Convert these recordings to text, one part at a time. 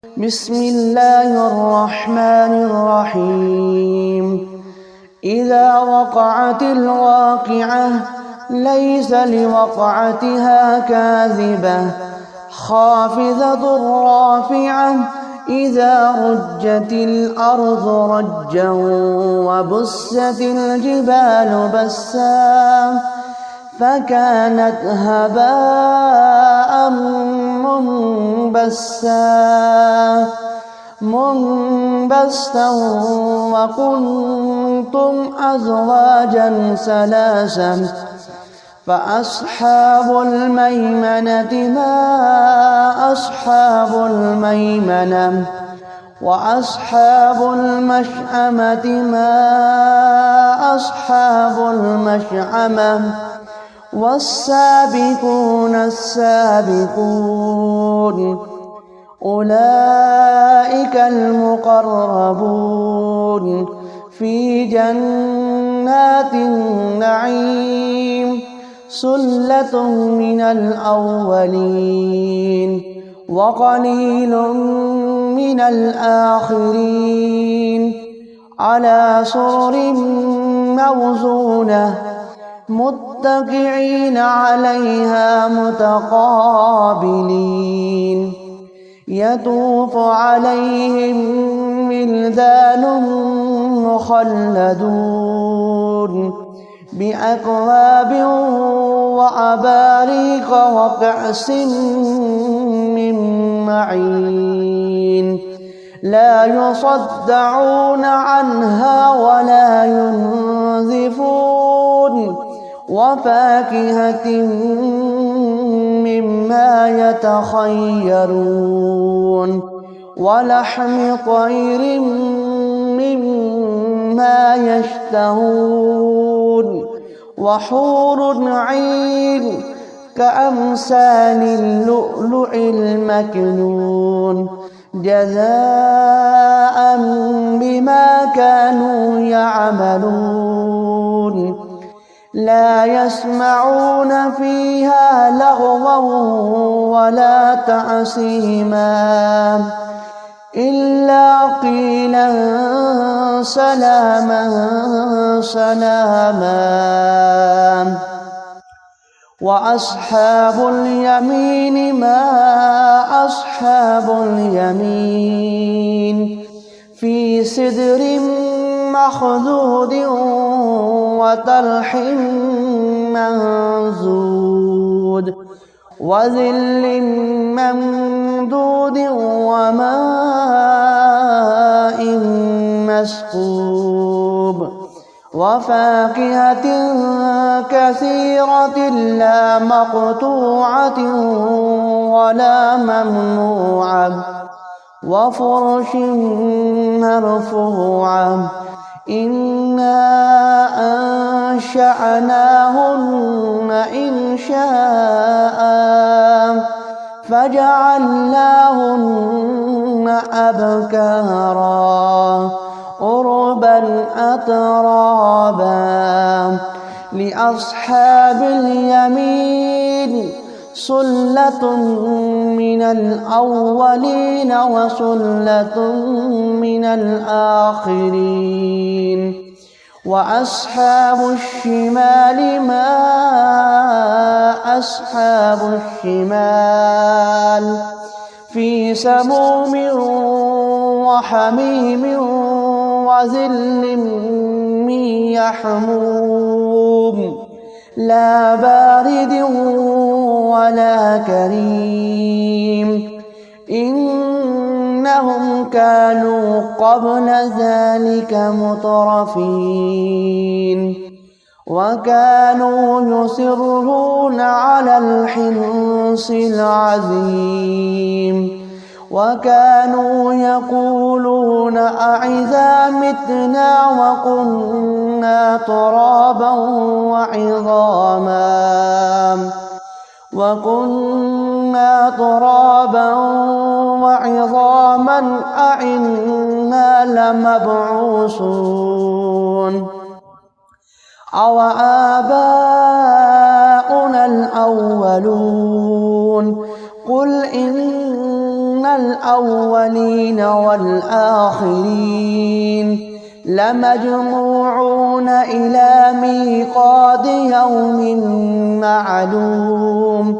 بسم الله الرحمن الرحيم إذا وقعت الواقعة ليس لوقعتها كاذبة خافضة رافعة إذا رجت الأرض رجا وبست الجبال بسا فكانت هباء منبثا وكنتم أزواجا ثلاثا فأصحاب الميمنة ما أصحاب الميمنة وأصحاب المشأمة ما أصحاب المشأمة والسابقون السابقون أولئك المقربون في جنات النعيم ثلة من الأولين وقليل من الآخرين على سرر موزونة متكئين عليها متقابلين يطوف عليهم ولدان مخلدون بأكواب وأباريق وكأس من معين لا يصدعون عنها ولا ينزفون وفاكهة مما يتخيرون ولحم طير مما يشتهون وحور عين كأمثال اللؤلؤ المكنون جزاء بما كانوا يعملون لا يسمعون فيها لغوا ولا تأثيما إلا قيلا سلاما سلاما وأصحاب اليمين ما أصحاب اليمين في سدر مخضود وطلح منضود وظل ممدود وماء مسكوب وفاكهة كثيرة لا مقطوعة ولا ممنوعة وفرش مرفوعة إنا أنشأناهن إنشاء فجعلناهن أبكارا عربا أترابا لأصحاب اليمين ثلة من الأولين وثلة من الآخرين وأصحاب الشمال ما أصحاب الشمال في سموم وحميم وظل من يحموم لا بارد ولا كريم إنهم كانوا قبل ذلك مترفين وكانوا يصرون على الحنث العظيم وكانوا يقولون أإذا متنا وكنا ترابا وعظاما أإنا لمبعوثون أو آباؤنا الأولون قل إن الأولين والآخرين لمجموعون إلى ميقات يوم معلوم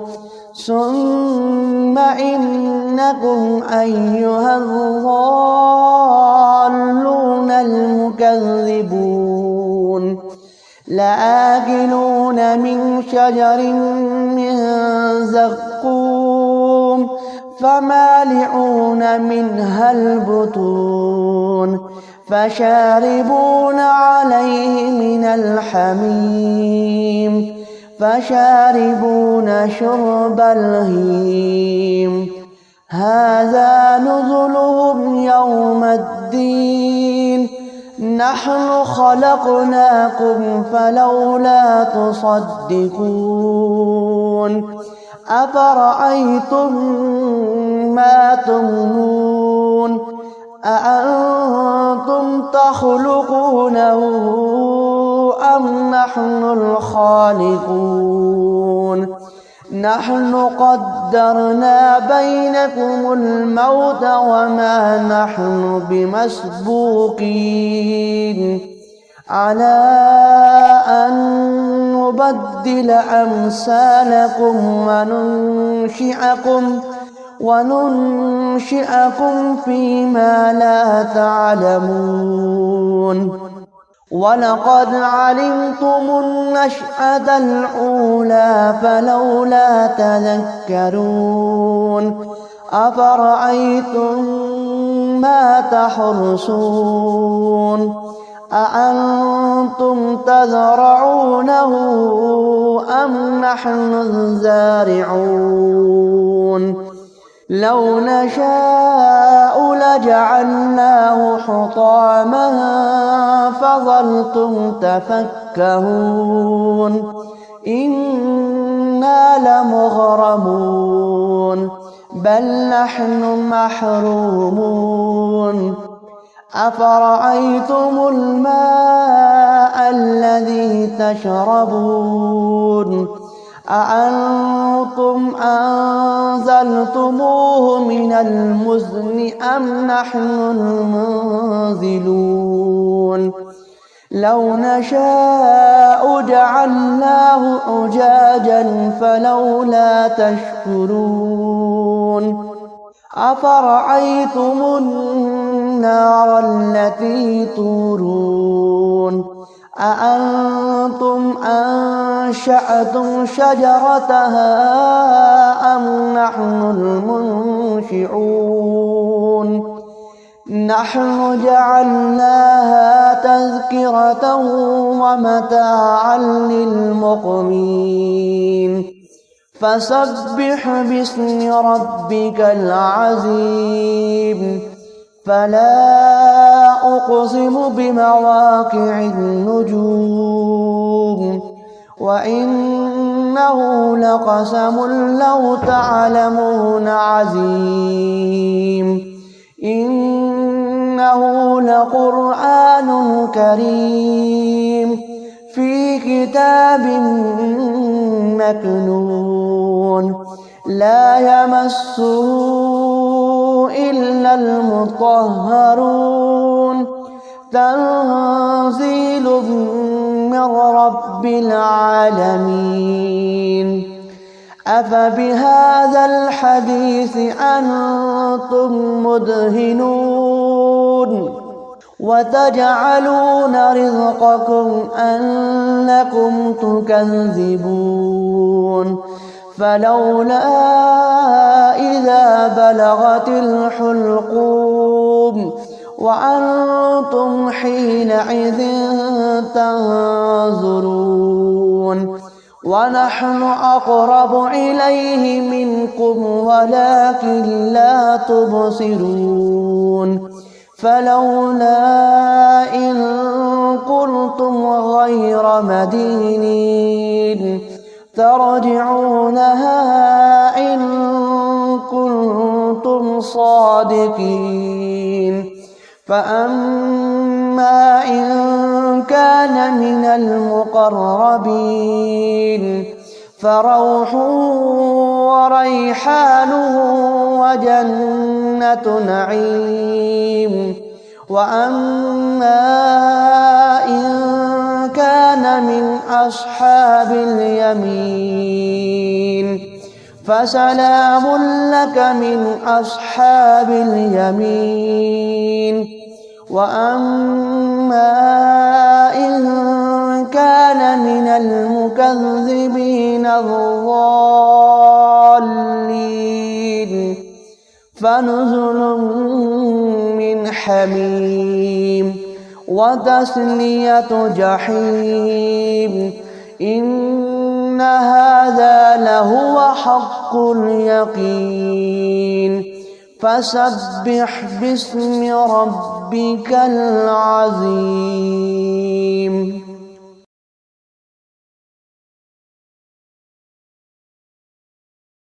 ثم إنكم أيها الضالون المكذبون لآكلون من شجر من زقوم فمالئون منها البطون فشاربون عليه من الحميم فشاربون شرب الهيم هذا نزلهم يوم الدين نحن خلقناكم فلولا تصدقون أفرأيتم ما تمنون أأنتم تخلقونه أم نحن الخالقون نحن قدرنا بينكم الموت وما نحن بمسبوقين على أن نبدل أمثالكم وننشئكم فيما لا تعلمون ولقد علمتم النشأة الأولى فلولا تذكرون أفرأيتم ما تحرثون أأنتم تزرعونه أم نحن الزارعون لو نشاء لجعلناه حطاما فظلتم تفكهون إنا لمغرمون بل نحن محرومون أفرأيتم الماء الذي تشربون أأنتم أنزلتموه من المزن أم نحن المنزلون لو نشاء جعلناه أجاجا فلولا تشكرون أفرأيتم النار التي تورون أأنتم أنشأتم شجرتها أم نحن المنشئون نحن جعلناها تذكرة ومتاعا للمقوين فسبح باسم ربك العظيم فلا أقسم بمواقع النجوم وإنه لقسم لو تعلمون عظيم إنه لقرآن كريم في كتاب مكنون لا يمسه إلا المطهرون تنزيل من رب العالمين أفبهذا الحديث أنتم مدهنون وتجعلون رزقكم أنكم تكذبون فلولا إذا بلغت الحلقوم وأنتم حينئذ تنظرون ونحن أقرب إليه منكم ولكن لا تبصرون فلولا إن كنتم غير مدينين ترجعونها إن كنتم صادقين فأما إن كان من المقربين فروح وريحان وجنة نعيم. وأما إن كان من أصحاب اليمين فسلام لك من أصحاب اليمين. وأما إن كان من المكذبين الضالين فنزل من حميم وتصلية جحيم. إن هذا لهو حق اليقين. فسبح باسم ربك العظيم.